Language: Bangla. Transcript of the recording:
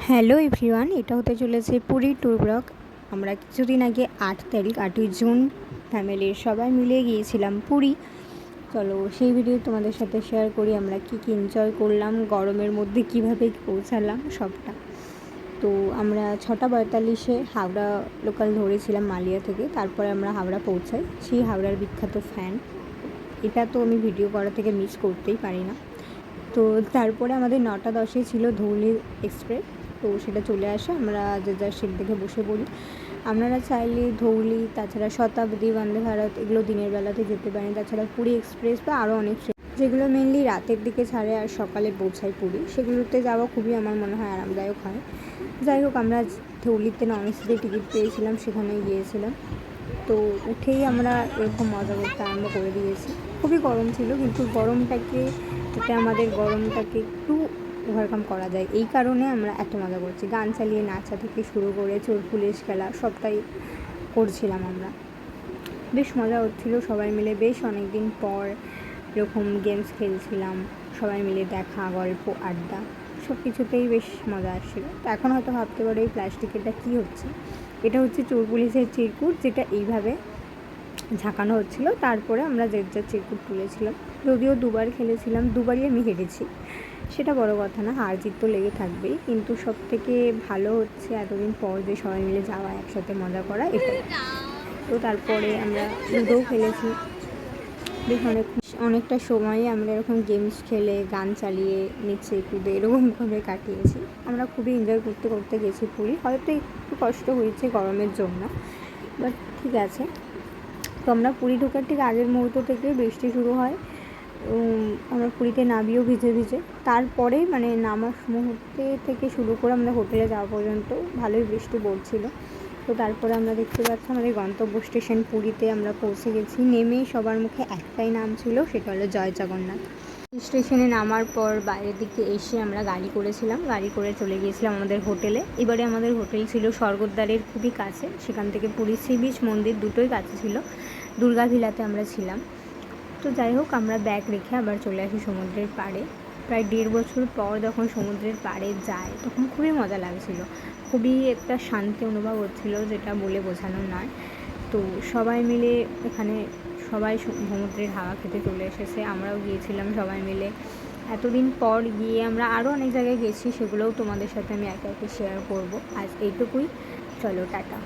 হ্যালো এভরিওয়ান, এটা হতে চলেছে পুরী ট্যুর ব্লগ। আমরা কিছুদিন আগে 8ই জুন ফ্যামিলির সবাই মিলে গিয়েছিলাম পুরী। চলো সেই ভিডিও তোমাদের সাথে শেয়ার করি, আমরা কী এনজয় করলাম, গরমের মধ্যে কীভাবে পৌঁছালাম সবটা। তো আমরা 6:45 হাওড়া লোকাল ধরেছিলাম মালিয়া থেকে, তারপরে আমরা হাওড়া পৌঁছাই। সেই হাওড়ার বিখ্যাত ফ্যান, এটা তো আমি ভিডিও করা থেকে মিস করতেই পারি না। তো তারপরে আমাদের 9:10 ছিল ধৌলি এক্সপ্রেস, তো সেটা চলে আসে। আমরা যে যার সিট দেখে বসে পড়ি। আপনারা চাইলে ধৌলি, তাছাড়া শতাব্দী, বন্দে ভারত এগুলো দিনের বেলাতে যেতে পারেন। তাছাড়া পুরী এক্সপ্রেস বা আরও অনেক ট্রেন যেগুলো মেনলি রাতের দিকে ছাড়ে আর সকালে পৌঁছায় পুরী, সেগুলোতে যাওয়া খুবই আমার মনে হয় আরামদায়ক হয়। যাই হোক, আমরা ধৌলিতে নন এসিতে টিকিট পেয়েছিলাম, সেখানে গিয়েছিলাম। তো উঠেই আমরা এরকম মজা করতে আরম্ভ করে দিয়েছি। খুবই গরম ছিল, কিন্তু আমাদের গরমটাকে একটু ওভারকাম করা যায়, এই কারণে আমরা এত মজা করছি। গান চালিয়ে নাচা থেকে শুরু করে চোর পুলিশ খেলা সবটাই করছিলাম আমরা। বেশ মজা হচ্ছিলো সবাই মিলে, বেশ অনেক দিন পর এরকম গেমস খেলছিলাম সবাই মিলে, দেখা, গল্প, আড্ডা সব কিছুতেই বেশ মজা আসছিলো। তো এখন হয়তো ভাবতে পারো এই প্লাস্টিকেরটা কী হচ্ছে, এটা হচ্ছে চোর পুলিশের চিরকুট, যেটা এইভাবে ঝাঁকানো হচ্ছিলো। তারপরে আমরা যে যার চিরকুট তুলেছিলাম। যদিও 2বার খেলেছিলাম, 2বারই আমি হেরেছি, সেটা বড় কথা না, হার জিত তো লেগে থাকবেই। কিন্তু সব থেকে ভালো হচ্ছে এতদিন পর যে সবাই মিলে যাওয়া, একসাথে মজা করা, এটাই। তো তারপরে আমরা লুডোও খেলেছি। বেশ অনেকটা সময় আমরা এরকম গেমস খেলে, গান চালিয়ে, নিচে কুদে এরকমভাবে কাটিয়েছি। আমরা খুবই এনজয় করতে করতে গেছি পুরী। হয়তো একটু কষ্ট হয়েছে গরমের জন্য, বাট ঠিক আছে। তো আমরা পুরী ঢোকার ঠিক আগের মুহূর্ত থেকে বৃষ্টি শুরু হয়। আমরা পুরীতে নামিও ভিজে ভিজে। তারপরে মানে নামার মুহূর্তে থেকে শুরু করে আমাদের হোটেলে যাওয়া পর্যন্ত ভালোই বৃষ্টি পড়ছিল। তো তারপরে আমরা দেখতে পাচ্ছি আমাদের গন্তব্য স্টেশন পুরীতে আমরা পৌঁছে গেছি। নেমেই সবার মুখে একটাই নাম ছিল, সেটা হলো জয় জগন্নাথ। স্টেশনে নামার পর বাইরের দিকে এসে আমরা গাড়ি করে চলে গিয়েছিলাম আমাদের হোটেলে। এবারে আমাদের হোটেল ছিল স্বর্গদ্বারের খুবই কাছে, সেখান থেকে পুরী সি বিচ মন্দির দুটোই কাছে ছিল। দুর্গা ভিলাতে আমরা ছিলাম। তো যাই হোক, আমরা ব্যাগ রেখে আবার চলে আসি সমুদ্রের পাড়ে। প্রায় 1.5 বছর পর যখন সমুদ্রের পাড়ে যাই, তখন খুবই মজা লাগছিল, খুবই একটা শান্তি অনুভব হচ্ছিলো, যেটা বলে বোঝানো নয়। তো সবাই মিলে এখানে সবাই সমুদ্রের হাওয়া খেতে চলে এসেছে, আমরাও গিয়েছিলাম সবাই মিলে। এতদিন পর গিয়ে আমরা আরও অনেক জায়গায় গেছি, সেগুলোও তোমাদের সাথে আমি একে একে শেয়ার করব। আজ এইটুকুই, চলো টাটা।